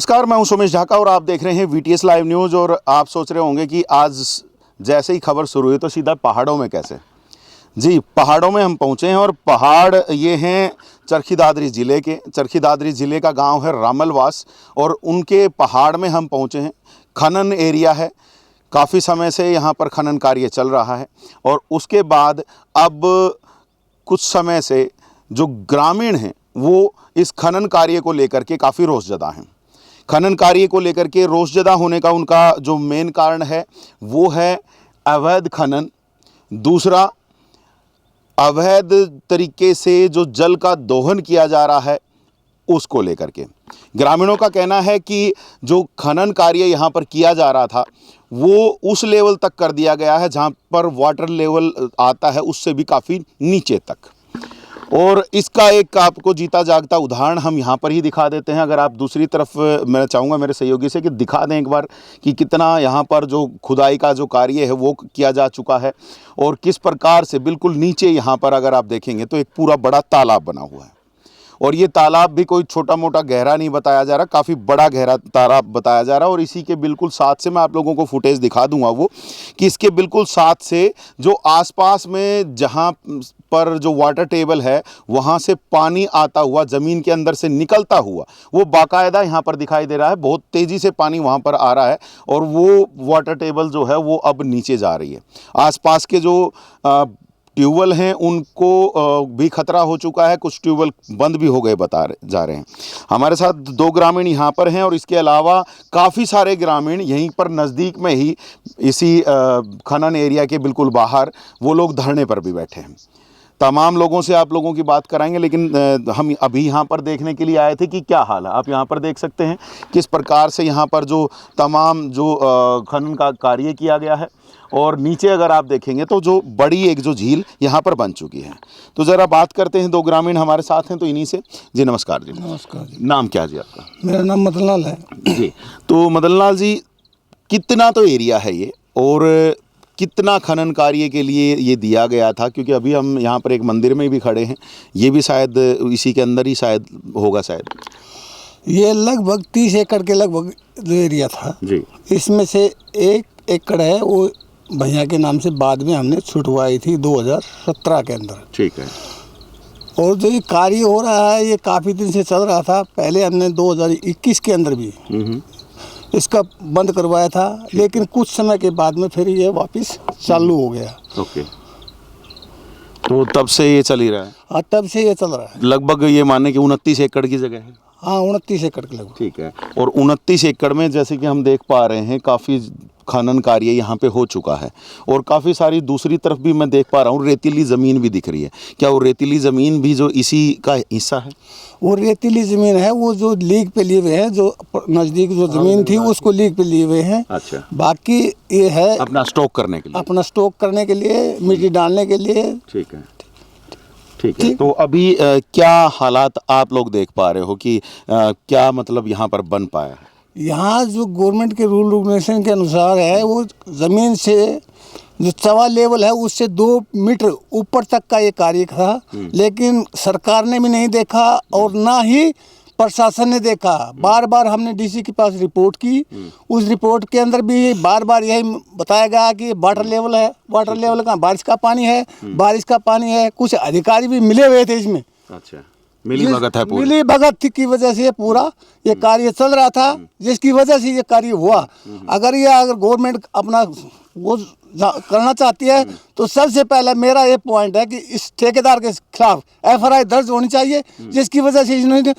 नमस्कार, मैं हूं सुमेश ढाका और आप देख रहे हैं वीटीएस लाइव न्यूज़। और आप सोच रहे होंगे कि आज जैसे ही खबर शुरू हुई तो सीधा पहाड़ों में कैसे। जी, पहाड़ों में हम पहुंचे हैं और पहाड़ ये हैं चरखी दादरी ज़िले के। चरखी दादरी ज़िले का गांव है रामलवास और उनके पहाड़ में हम पहुंचे हैं। खनन एरिया है, काफ़ी समय से यहाँ पर खनन कार्य चल रहा है। और उसके बाद अब कुछ समय से जो ग्रामीण हैं वो इस खनन कार्य को लेकर के काफ़ी रोषज़दा हैं। खनन कार्य को लेकर के रोषज़दा होने का उनका जो मेन कारण है वो है अवैध खनन। दूसरा, अवैध तरीके से जो जल का दोहन किया जा रहा है उसको लेकर के ग्रामीणों का कहना है कि जो खनन कार्य यहाँ पर किया जा रहा था वो उस लेवल तक कर दिया गया है जहाँ पर वाटर लेवल आता है उससे भी काफ़ी नीचे तक। और इसका एक आपको जीता जागता उदाहरण हम यहाँ पर ही दिखा देते हैं। अगर आप दूसरी तरफ, मैं चाहूँगा मेरे सहयोगी से कि दिखा दें एक बार कि कितना यहाँ पर जो खुदाई का जो कार्य है वो किया जा चुका है और किस प्रकार से बिल्कुल नीचे यहाँ पर अगर आप देखेंगे तो एक पूरा बड़ा तालाब बना हुआ है। और ये तालाब भी कोई छोटा मोटा गहरा नहीं बताया जा रहा, काफ़ी बड़ा गहरा तालाब बताया जा रहा है। और इसी के बिल्कुल साथ से मैं आप लोगों को फुटेज दिखा दूंगा वो कि इसके बिल्कुल साथ से जो आसपास में जहाँ पर जो वाटर टेबल है वहाँ से पानी आता हुआ ज़मीन के अंदर से निकलता हुआ वो बाकायदा यहाँ पर दिखाई दे रहा है। बहुत तेज़ी से पानी वहाँ पर आ रहा है और वो वाटर टेबल जो है वो अब नीचे जा रही है। आसपास के जो ट्यूबवेल हैं उनको भी खतरा हो चुका है, कुछ ट्यूबवेल बंद भी हो गए जा रहे हैं। हमारे साथ दो ग्रामीण यहाँ पर हैं और इसके अलावा काफ़ी सारे ग्रामीण यहीं पर नज़दीक में ही इसी खनन एरिया के बिल्कुल बाहर वो लोग धरने पर भी बैठे हैं। तमाम लोगों से आप लोगों की बात कराएंगे, लेकिन हम अभी यहाँ पर देखने के लिए आए थे कि क्या हाल है। आप यहाँ पर देख सकते हैं किस प्रकार से यहाँ पर जो तमाम जो खनन का कार्य किया गया है। और नीचे अगर आप देखेंगे तो जो बड़ी एक जो झील यहाँ पर बन चुकी है। तो ज़रा बात करते हैं, दो ग्रामीण हमारे साथ हैं तो इन्हीं से। जी नमस्कार। जी नमस्कार जी। नाम क्या जी आपका? मेरा नाम मदन लाल है जी। तो मदन लाल जी, कितना तो एरिया है ये और कितना खनन कार्य के लिए ये दिया गया था? क्योंकि अभी हम यहाँ पर एक मंदिर में भी खड़े हैं, ये भी शायद इसी के अंदर ही शायद होगा शायद। ये लगभग 30 एकड़ के लगभग जो एरिया था जी। इसमें से 1 एकड़ है वो भैया के नाम से बाद में हमने छुटवाई थी 2017 के अंदर। ठीक है। और जो ये कार्य हो रहा है ये काफ़ी दिन से चल रहा था। पहले हमने 2021 के अंदर भी इसका बंद करवाया था, लेकिन कुछ समय के बाद में फिर ये वापस चालू हो गया। ओके। तो तब से ये चल ही रहा है? हाँ, तब से ये चल रहा है। लगभग ये माने कि 29 एकड़ की जगह है। हाँ, 29 एकड़ के लगभग। ठीक है। और 29 एकड़ में जैसे कि हम देख पा रहे हैं काफ़ी खनन कार्य यहाँ पे हो चुका है और काफ़ी सारी दूसरी तरफ भी मैं देख पा रहा हूँ रेतीली ज़मीन भी दिख रही है। क्या वो रेतीली ज़मीन भी जो इसी का हिस्सा है? वो रेतीली ज़मीन है, वो जो लीक पे लिए हुए हैं, जो नज़दीक जो ज़मीन थी उसको लीक पे लिए हुए हैं। अच्छा। बाकी ये है अपना स्टॉक करने के लिए, अपना स्टॉक करने के लिए, मिट्टी डालने के लिए। ठीक है। ठीक है। तो अभी क्या हालात आप लोग देख पा रहे हो कि क्या मतलब यहाँ पर बन पाया है? यहाँ जो गवर्नमेंट के रूल रेगुलेशन के अनुसार है वो ज़मीन से जो चवा लेवल है उससे 2 मीटर ऊपर तक का ये कार्य था, लेकिन सरकार ने भी नहीं देखा और ना ही प्रशासन ने देखा। बार बार हमने डीसी के पास रिपोर्ट की, उस रिपोर्ट के अंदर भी बार बार यही बताया गया कि वाटर लेवल है। वाटर लेवल का बारिश का पानी है, बारिश का पानी है। कुछ अधिकारी भी मिले हुए थे इसमें। अच्छा। मिली भगत है पूरी। मिली भगत की वजह से पूरा ये कार्य चल रहा था, जिसकी वजह से ये कार्य हुआ। अगर गवर्नमेंट अपना वो करना चाहती है तो सबसे पहले मेरा ये पॉइंट है कि इस ठेकेदार के खिलाफ FIR दर्ज होनी चाहिए, जिसकी वजह से इन्होंने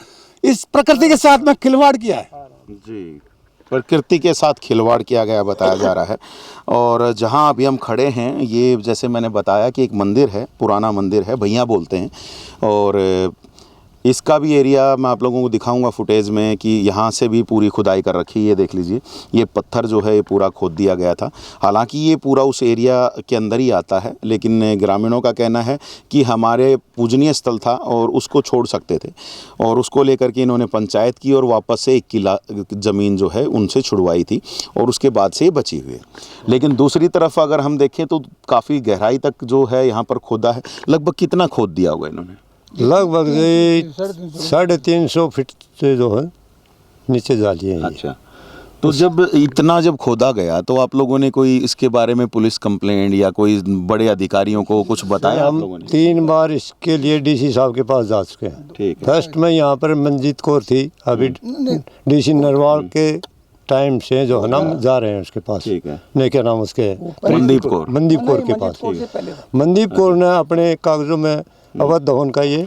इस प्रकृति के साथ में खिलवाड़ किया है। जी, प्रकृति के साथ खिलवाड़ किया गया बताया जा रहा है। और जहां अभी हम खड़े हैं ये जैसे मैंने बताया कि एक मंदिर है, पुराना मंदिर है, भैया बोलते हैं। और इसका भी एरिया मैं आप लोगों को दिखाऊंगा फुटेज में कि यहाँ से भी पूरी खुदाई कर रखी है। ये देख लीजिए, ये पत्थर जो है ये पूरा खोद दिया गया था। हालांकि ये पूरा उस एरिया के अंदर ही आता है, लेकिन ग्रामीणों का कहना है कि हमारे पूजनीय स्थल था और उसको छोड़ सकते थे। और उसको लेकर के इन्होंने पंचायत की और वापस से 1 किला ज़मीन जो है उनसे छुड़वाई थी और उसके बाद से ये बची हुई है। लेकिन दूसरी तरफ अगर हम देखें तो काफ़ी गहराई तक जो है यहाँ पर खोदा है। लगभग कितना खोद दिया होगा इन्होंने? लगभग 350 फीट से जो है नीचे जा लिए हैं ये। अच्छा, तो जब खोदा गया तो आप लोगों ने कोई इसके बारे में पुलिस कंप्लेंट या कोई बड़े अधिकारियों को कुछ बताया आप हम लोगों ने? 3 बार इसके लिए डीसी साहब के पास जा चुके हैं। ठीक है। फर्स्ट में यहाँ पर मंजीत कौर थी, अभी डीसी नरवाल के टाइम से जो है ना हम जा रहे हैं उसके पास। ठीक है। नहीं, क्या नाम उसके, मनदीप कौर। मनदीप कौर के पास। मनदीप कौर ने अपने कागजों में अवैध दहन का ये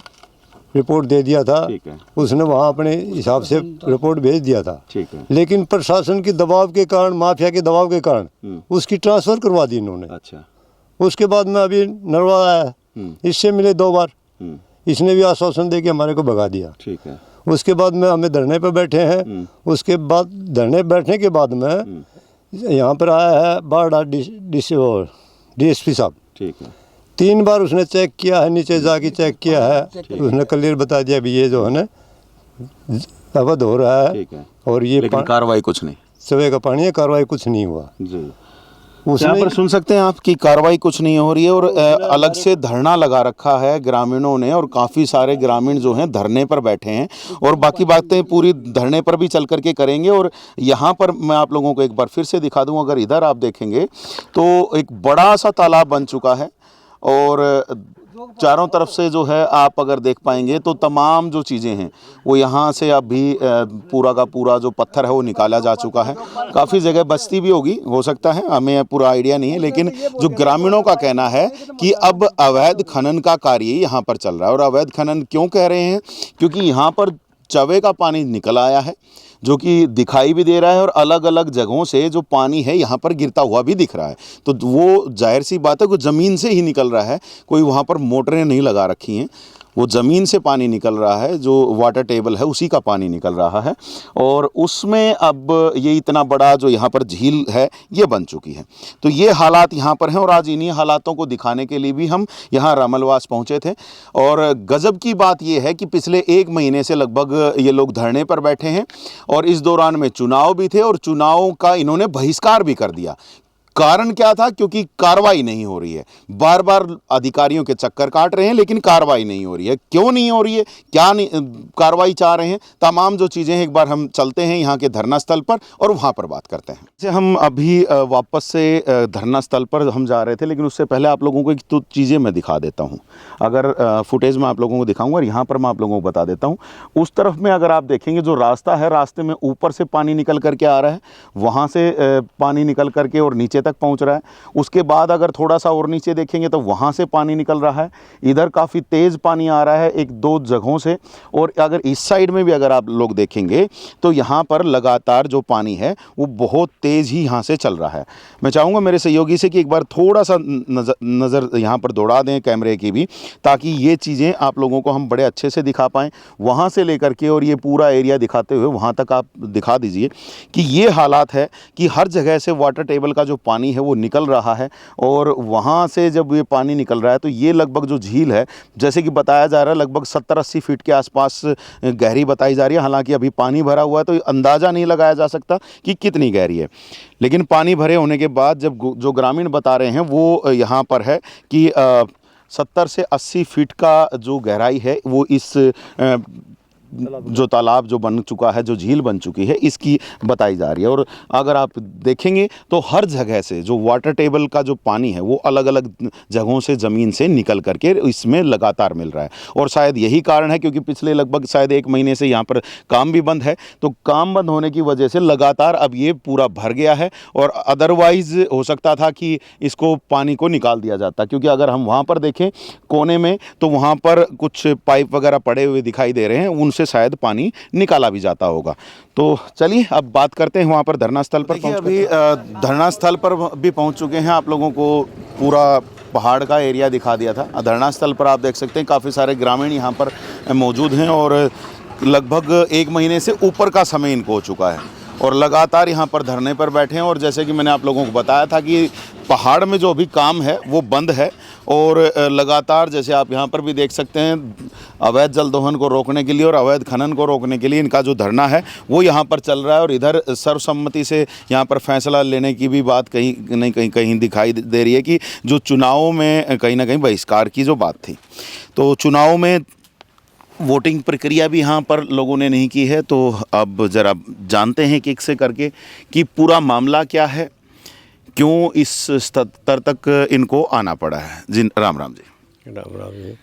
रिपोर्ट दे दिया था। ठीक है। उसने वहाँ अपने हिसाब से रिपोर्ट भेज दिया था। ठीक है। लेकिन प्रशासन के दबाव के कारण, माफिया के दबाव के कारण उसकी ट्रांसफ़र करवा दी इन्होंने। अच्छा। उसके बाद में अभी नरवा आया, इससे मिले 2 बार, इसने भी आश्वासन दे के हमारे को भगा दिया। ठीक है। उसके बाद में हमें धरने पर बैठे हैं। उसके बाद धरने बैठने के बाद में यहाँ पर आया है बाड़ा डीएसपी साहब। ठीक है। 3 बार उसने चेक किया है, नीचे जाके चेक किया है, उसने क्लियर बता दिया भी ये जो है ना अवैध हो रहा है। ठीक है। और ये लेकिन कार्रवाई कुछ नहीं। सवे का पानी है, कार्रवाई कुछ नहीं हुआ। जी। यहाँ पर सुन सकते हैं आप कि कार्रवाई कुछ नहीं हो रही है और अलग से धरना लगा रखा है ग्रामीणों ने, और काफ़ी सारे ग्रामीण जो हैं धरने पर बैठे हैं और बाकी बातें पूरी धरने पर भी चल करके करेंगे। और यहाँ पर मैं आप लोगों को एक बार फिर से दिखा दूँ, अगर इधर आप देखेंगे तो एक बड़ा सा तालाब बन चुका है और चारों तरफ से जो है आप अगर देख पाएंगे तो तमाम जो चीज़ें हैं वो यहाँ से अब भी पूरा का पूरा जो पत्थर है वो निकाला जा चुका है। काफ़ी जगह बस्ती भी होगी, हो सकता है, हमें पूरा आइडिया नहीं है, लेकिन जो ग्रामीणों का कहना है कि अब अवैध खनन का कार्य यहाँ पर चल रहा है। और अवैध खनन क्यों कह रहे हैं? क्योंकि यहाँ पर चवे का पानी निकल आया है जो कि दिखाई भी दे रहा है और अलग अलग जगहों से जो पानी है यहाँ पर गिरता हुआ भी दिख रहा है। तो वो जाहिर सी बात है कि ज़मीन से ही निकल रहा है, कोई वहाँ पर मोटरें नहीं लगा रखी हैं, वो ज़मीन से पानी निकल रहा है, जो वाटर टेबल है उसी का पानी निकल रहा है। और उसमें अब ये इतना बड़ा जो यहाँ पर झील है ये बन चुकी है। तो ये हालात यहाँ पर हैं और आज इन्हीं हालातों को दिखाने के लिए भी हम यहाँ रामलवास पहुँचे थे। और गज़ब की बात ये है कि पिछले 1 महीने से लगभग ये लोग धरने पर बैठे हैं और इस दौरान में चुनाव भी थे और चुनाव का इन्होंने बहिष्कार भी कर दिया। कारण क्या था? क्योंकि कार्रवाई नहीं हो रही है। बार बार अधिकारियों के चक्कर काट रहे हैं लेकिन कार्रवाई नहीं हो रही है। क्यों नहीं हो रही है, क्या नहीं कार्रवाई चाह रहे हैं, तमाम जो चीज़ें हैं एक बार हम चलते हैं यहाँ के धरना स्थल पर और वहाँ पर बात करते हैं। जैसे हम अभी वापस से धरना स्थल पर हम जा रहे थे, लेकिन उससे पहले आप लोगों को एक तो चीज़ें मैं दिखा देता हूँ। अगर फुटेज में आप लोगों को दिखाऊँगा और यहाँ पर मैं आप लोगों को बता देता हूँ। उस तरफ में अगर आप देखेंगे जो रास्ता है, रास्ते में ऊपर से पानी निकल करके आ रहा है, वहाँ से पानी निकल करके और नीचे तक पहुंच रहा है। उसके बाद अगर थोड़ा सा और नीचे देखेंगे तो वहां से पानी निकल रहा है। इधर काफ़ी तेज़ पानी आ रहा है 1-2 जगहों से। और अगर इस साइड में भी अगर आप लोग देखेंगे तो यहाँ पर लगातार जो पानी है वो बहुत तेज़ ही यहाँ से चल रहा है। मैं चाहूँगा मेरे सहयोगी से कि एक बार थोड़ा सा नज़र यहाँ पर दौड़ा दें कैमरे की भी, ताकि ये चीज़ें आप लोगों को हम बड़े अच्छे से दिखा पाएँ। वहाँ से लेकर के और ये पूरा एरिया दिखाते हुए वहाँ तक आप दिखा दीजिए कि ये हालात है कि हर जगह से वाटर टेबल का जो पानी है वो निकल रहा है। और वहाँ से जब ये पानी निकल रहा है तो ये लगभग जो झील है, जैसे कि बताया जा रहा है, लगभग 70-80 फीट के आसपास गहरी बताई जा रही है। हालांकि अभी पानी भरा हुआ है तो अंदाज़ा नहीं लगाया जा सकता कि कितनी गहरी है, लेकिन पानी भरे होने के बाद जब जो ग्रामीण बता रहे हैं वो यहाँ पर है कि 70 से 80 फीट का जो गहराई है वो इस जो तालाब जो बन चुका है, जो झील बन चुकी है, इसकी बताई जा रही है। और अगर आप देखेंगे तो हर जगह से जो वाटर टेबल का जो पानी है वो अलग अलग जगहों से ज़मीन से निकल करके इसमें लगातार मिल रहा है। और शायद यही कारण है क्योंकि पिछले लगभग शायद 1 महीने से यहाँ पर काम भी बंद है, तो काम बंद होने की वजह से लगातार अब ये पूरा भर गया है। और अदरवाइज़ हो सकता था कि इसको पानी को निकाल दिया जाता, क्योंकि अगर हम वहाँ पर देखें कोने में तो वहाँ पर कुछ पाइप वगैरह पड़े हुए दिखाई दे रहे हैं, उनसे शायद पानी निकाला भी जाता होगा। तो चलिए अब बात करते हैं वहाँ पर धरना स्थल पर। अभी धरना स्थल पर भी पहुँच चुके हैं। आप लोगों को पूरा पहाड़ का एरिया दिखा दिया था। धरना स्थल पर आप देख सकते हैं काफ़ी सारे ग्रामीण यहाँ पर मौजूद हैं और लगभग 1 महीने से ऊपर का समय इनको हो चुका है और लगातार यहाँ पर धरने पर बैठे हैं। और जैसे कि मैंने आप लोगों को बताया था कि पहाड़ में जो अभी काम है वो बंद है और लगातार जैसे आप यहाँ पर भी देख सकते हैं अवैध जल दोहन को रोकने के लिए और अवैध खनन को रोकने के लिए इनका जो धरना है वो यहाँ पर चल रहा है। और इधर सर्वसम्मति से यहाँ पर फैसला लेने की भी बात कहीं दिखाई दे रही है कि जो चुनाव में कहीं ना कहीं बहिष्कार की जो बात थी, तो चुनाव में वोटिंग प्रक्रिया भी यहाँ पर लोगों ने नहीं की है, तो अब ज़रा जानते हैं कि एक से करके कि पूरा मामला क्या है, क्यों इस स्तर तक इनको आना पड़ा है। जी राम राम जी। राम राम जी।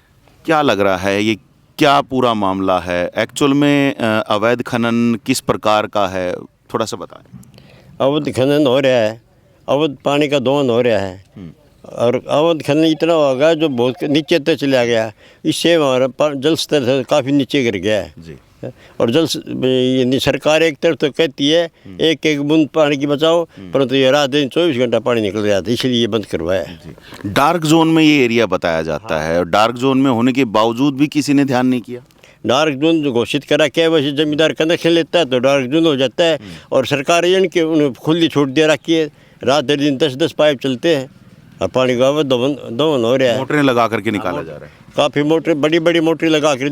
क्या लग रहा है, ये क्या पूरा मामला है एक्चुअल में? अवैध खनन किस प्रकार का है, थोड़ा सा बताएं। अवैध खनन हो रहा है, अवैध पानी का दोहन हो रहा है, और अवैध खनन इतना होगा जो बहुत नीचे तक चला गया। इससे हमारा जल स्तर काफ़ी नीचे गिर गया है जी। और यानी सरकार एक तरफ तो कहती है एक एक बूंद पानी की बचाओ, परंतु ये रात दिन 24 घंटा पानी निकल रहा था, इसलिए ये बंद करवाया है। डार्क जोन में ये एरिया बताया जाता है, और डार्क जोन में होने के बावजूद भी किसी ने ध्यान नहीं किया। डार्क जोन जो घोषित करा क्या, वैसे जमींदार कनेक्शन लेता है तो डार्क जोन हो जाता है, और सरकार यानी कि उन्हें खुली छूट दे रखी है। रात दिन 10-10 पाइप चलते हैं और पानी का दोहन हो रहा है। मोटरें लगा करके निकाला जा रहा है। काफ़ी मोटर, बड़ी बड़ी मोटर लगा कर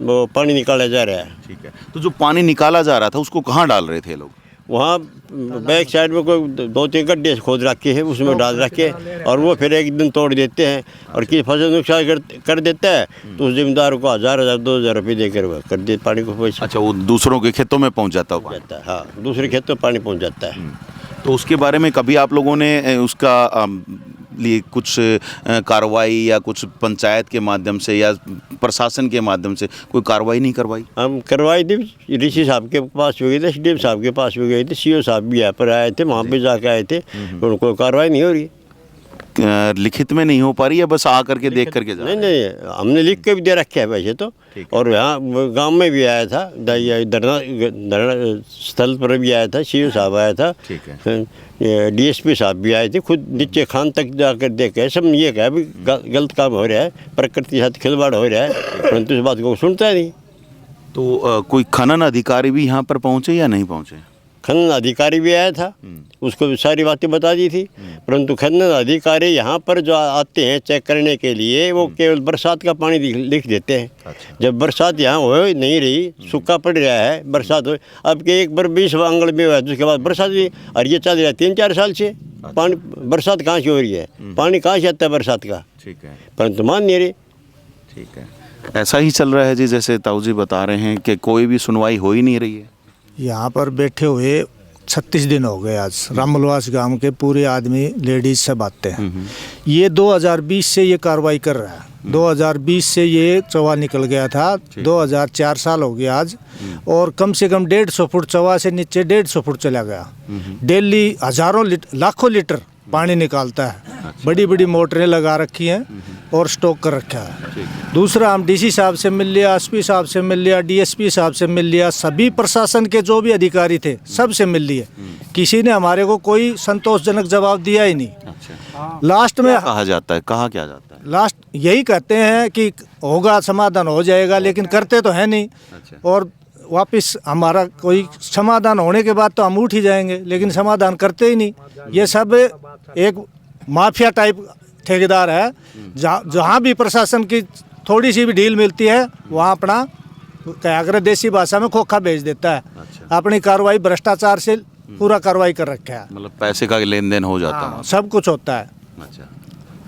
वो पानी निकाला जा रहा है। ठीक है, तो जो पानी निकाला जा रहा था उसको कहाँ डाल रहे थे लोग? वहाँ बैक साइड में कोई 2-3 गड्ढे खोद रखे हैं, उसमें डाल रखे, और वो फिर एक दिन तोड़ देते हैं, और किसी फसल नुकसान कर देता है तो उस जिम्मेदार को 1000 2,000 रुपये देकर वह कर दे पानी को पैसा। अच्छा, वो दूसरों के खेतों में पहुंच जाता है? जाता है, हाँ, दूसरे खेतों में पानी पहुँच जाता है। तो उसके बारे में कभी आप लोगों ने उसका लिए कुछ कार्रवाई या कुछ पंचायत के माध्यम से या प्रशासन के माध्यम से कोई कार्रवाई नहीं करवाई? हम करवाई थी, ऋषि साहब के पास भी गए थे, एसडीएम साहब के पास भी गए थे, सीओ साहब भी यहाँ पर आए थे, वहाँ पे जाके आए थे, उनको कार्रवाई नहीं हो रही। लिखित में नहीं हो पा रही है, बस आ करके देख करके जा? नहीं, हमने लिख के भी दे रखे है वैसे तो, और यहाँ गांव में भी आया था, धरना स्थल पर भी आया था, सीओ साहब आया था, डीएसपी साहब भी आए थे, खुद नीचे खान तक जाकर देखे। सब ये कहा भी गलत काम हो रहा है, प्रकृति के साथ खिलवाड़ हो रहा है, परंतु इस बात को सुनता नहीं। तो कोई खनन अधिकारी भी यहाँ पर पहुँचे या नहीं पहुँचे? खनन अधिकारी भी आया था, उसको भी सारी बातें बता दी थी, परंतु खनन अधिकारी यहाँ पर जो आते हैं चेक करने के लिए, वो केवल बरसात का पानी लिख देते हैं। अच्छा। जब बरसात यहाँ हो नहीं रही, सूखा पड़ रहा है, बरसात हो, अब के एक बार 20 आंगल में हुआ, उसके बाद बरसात हुई, और ये चल रहा है 3-4 साल से। पानी बरसात कहाँ से हो रही है, पानी कहाँ से आता है बरसात का? ठीक है, परंतु मान नहीं रही। ठीक है, ऐसा ही चल रहा है जी, जैसे ताऊ जी बता रहे हैं कि कोई भी सुनवाई हो ही नहीं रही है। यहाँ पर बैठे हुए 36 दिन हो गए। आज रामलवास गांव के पूरे आदमी लेडीज सब आते हैं। ये 2020 से ये कार्रवाई कर रहा है। 2020 से ये चवा निकल गया था, 2004 साल हो गया आज, और कम से कम 150 फुट चवा से नीचे 150 फुट चला गया। डेली हजारों लाखों लीटर पानी निकालता है। बड़ी बड़ी मोटरें लगा रखी हैं और स्टॉक कर रखा है। दूसरा, हम डीसी साहब से मिल लिया, एसपी साहब से मिल लिया, डीएसपी साहब से मिल लिया, सभी प्रशासन के जो भी अधिकारी थे सब से मिल लिए, किसी ने हमारे को कोई संतोषजनक जवाब दिया ही नहीं। अच्छा। लास्ट में कहा जाता है, कहा क्या जाता है? लास्ट यही कहते हैं कि होगा, समाधान हो जाएगा, लेकिन करते तो है नहीं। अच्छा। और वापस हमारा कोई समाधान होने के बाद तो हम उठ ही जाएंगे, लेकिन समाधान करते ही नहीं। ये सब एक माफिया टाइप ठेकेदार है, जहाँ भी प्रशासन की थोड़ी सी भी ढील मिलती है वहाँ अपना क्या करे, देसी भाषा में खोखा भेज देता है। अच्छा। अपनी कार्रवाई भ्रष्टाचार से पूरा कार्रवाई कर रखा है, मतलब पैसे का लेन देन हो जाता है। हाँ, सब कुछ होता है। अच्छा,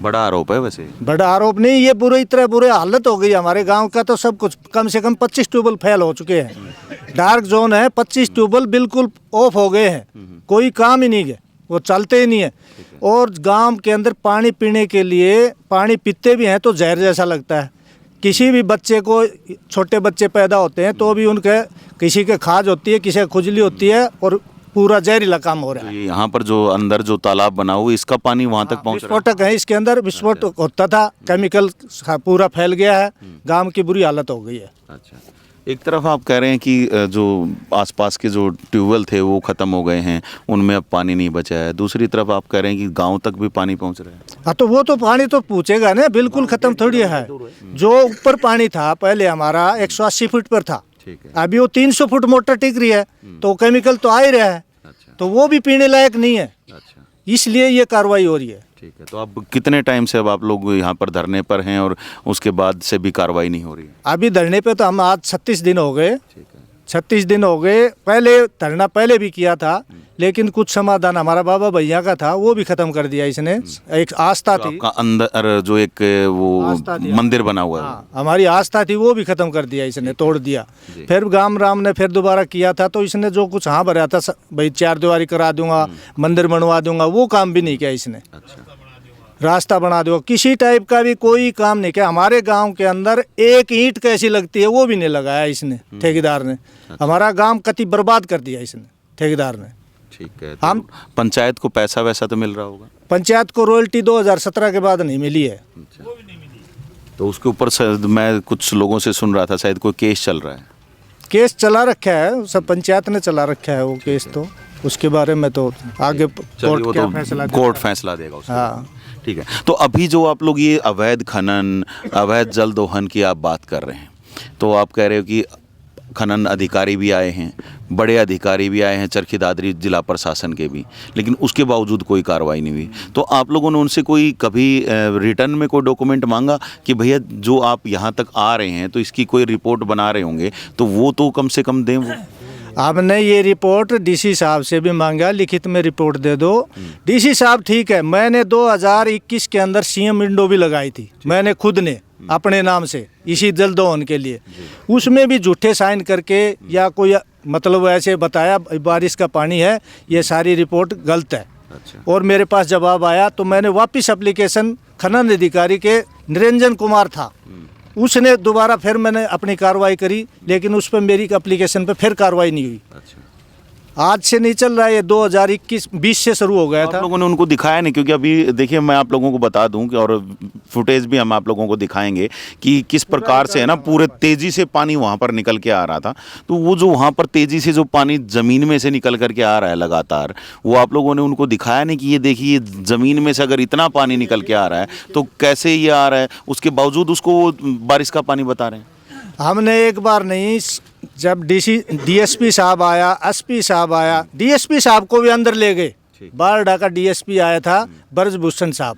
बड़ा आरोप है वैसे? बड़ा आरोप नहीं, ये पूरी तरह बुरे हालत हो गई हमारे गांव का। तो सब कुछ, कम से कम 25 ट्यूबवेल फेल हो चुके हैं। डार्क जोन है, 25 ट्यूबवेल बिल्कुल ऑफ हो गए हैं, कोई काम ही नहीं है, वो चलते ही नहीं है। और गांव के अंदर पानी पीने के लिए, पानी पीते भी हैं तो जहर जैसा लगता है। किसी भी बच्चे को, छोटे बच्चे पैदा होते हैं तो भी उनके, किसी के खाज होती है, किसी की खुजली होती है, और पूरा जहरीला काम हो रहा है। यहाँ पर जो अंदर जो तालाब बना हुआ, इसका पानी वहाँ तक पहुँच रहा है? विस्फोटक है, इसके अंदर विस्फोट होता था, केमिकल पूरा फैल गया है, गांव की बुरी हालत हो गई है। अच्छा, एक तरफ आप कह रहे हैं कि जो आसपास के जो ट्यूबवेल थे वो ख़त्म हो गए हैं, उनमें अब पानी नहीं बचा है। दूसरी तरफ आप कह रहे हैं कि गांव तक भी पानी पहुंच रहा है। हाँ, तो वो तो पानी तो पूछेगा ना, बिल्कुल ख़त्म थोड़ी है। जो ऊपर पानी था पहले हमारा 180 फुट पर था, अभी वो 300 फुट मोटर टिक रही है, तो केमिकल तो आ ही रहा है। अच्छा। तो वो भी पीने लायक नहीं है। अच्छा। इसलिए ये कार्रवाई हो रही है। ठीक है, तो अब कितने टाइम से अब आप लोग यहाँ पर धरने पर हैं और उसके बाद से भी कार्रवाई नहीं हो रही है? अभी धरने पे तो हम आज 36 दिन हो गए। ठीक है। 36 दिन हो गए। पहले धरना पहले भी किया था, लेकिन कुछ समाधान हमारा बाबा भैया का था वो भी खत्म कर दिया इसने। एक आस्था जो थी, आपका अंदर जो एक वो आस्था थी, मंदिर बना हुआ है, हाँ, हमारी आस्था थी वो भी खत्म कर दिया इसने, तोड़ दिया। फिर गाम राम ने फिर दोबारा किया था, तो इसने जो कुछ हाँ भरा था भाई 4 दीवारी करा दूंगा, मंदिर बनवा दूंगा, वो काम भी नहीं किया इसने। अच्छा, रास्ता बना दो, किसी टाइप का भी कोई काम नहीं किया। हमारे गांव के अंदर एक ईंट कैसी लगती है वो भी नहीं लगाया इसने, ठेकेदार ने। हमारा गांव कति बर्बाद कर दिया इसने, ठेकेदार ने। ठीक है। तो हम पंचायत को पैसा वैसा तो मिल रहा होगा? पंचायत को रॉयल्टी 2017 के बाद नहीं मिली है। तो उसके ऊपर मैं कुछ लोगों से सुन रहा था शायद कोई केस चल रहा है। केस चला रखा है, सब पंचायत ने चला रखा है वो केस, तो उसके बारे में तो आगे चलिए, वो कोर्ट क्या तो फैसला देता कोर्ट है। फैसला देगा उसके हाँ। बाद। ठीक है। तो अभी जो आप लोग ये अवैध खनन, अवैध जल दोहन की आप बात कर रहे हैं, तो आप कह रहे हो कि खनन अधिकारी भी आए हैं, बड़े अधिकारी भी आए हैं, चरखी दादरी जिला प्रशासन के भी, लेकिन उसके बावजूद कोई कार्रवाई नहीं हुई। तो आप लोगों ने उनसे कोई कभी रिटर्न में कोई डॉक्यूमेंट मांगा कि भैया जो आप यहाँ तक आ रहे हैं तो इसकी कोई रिपोर्ट बना रहे होंगे तो वो तो कम से कम दें वो? आपने ये रिपोर्ट डीसी साहब से भी मांगा, लिखित में रिपोर्ट दे दो। डीसी साहब ठीक है, मैंने 2021 के अंदर सीएम विंडो भी लगाई थी, मैंने खुद ने अपने नाम से इसी जल दोहन के लिए। उसमें भी झूठे साइन करके या कोई मतलब ऐसे बताया बारिश का पानी है, ये सारी रिपोर्ट गलत है। अच्छा। और मेरे पास जवाब आया तो मैंने वापस एप्लीकेशन, खनन अधिकारी के निरंजन कुमार था, उसने दोबारा फिर मैंने अपनी कार्रवाई करी, लेकिन उस पर मेरी एप्लीकेशन पे फिर कार्रवाई नहीं हुई। अच्छा। आज से नहीं चल रहा है, ये 2021-20 से शुरू हो गया आप था। लोगों ने उनको दिखाया नहीं? क्योंकि अभी देखिए मैं आप लोगों को बता दूं कि और फुटेज भी हम आप लोगों को दिखाएंगे कि किस प्रकार से है ना पूरे तेजी से पानी वहां पर निकल के आ रहा था। तो वो जो वहां पर तेजी से जो पानी जमीन में से निकल करके आ रहा है लगातार, वो आप लोगों ने उनको दिखाया नहीं कि ये देखिए जमीन में से अगर इतना पानी निकल के आ रहा है तो कैसे ये आ रहा है, उसके बावजूद उसको वो बारिश का पानी बता रहे हैं? हमने एक बार नहीं, जब डीएसपी साहब आया, एसपी साहब आया, डीएसपी साहब को भी अंदर ले गए। बारडा का डीएसपी आया था ब्रजभूषण साहब,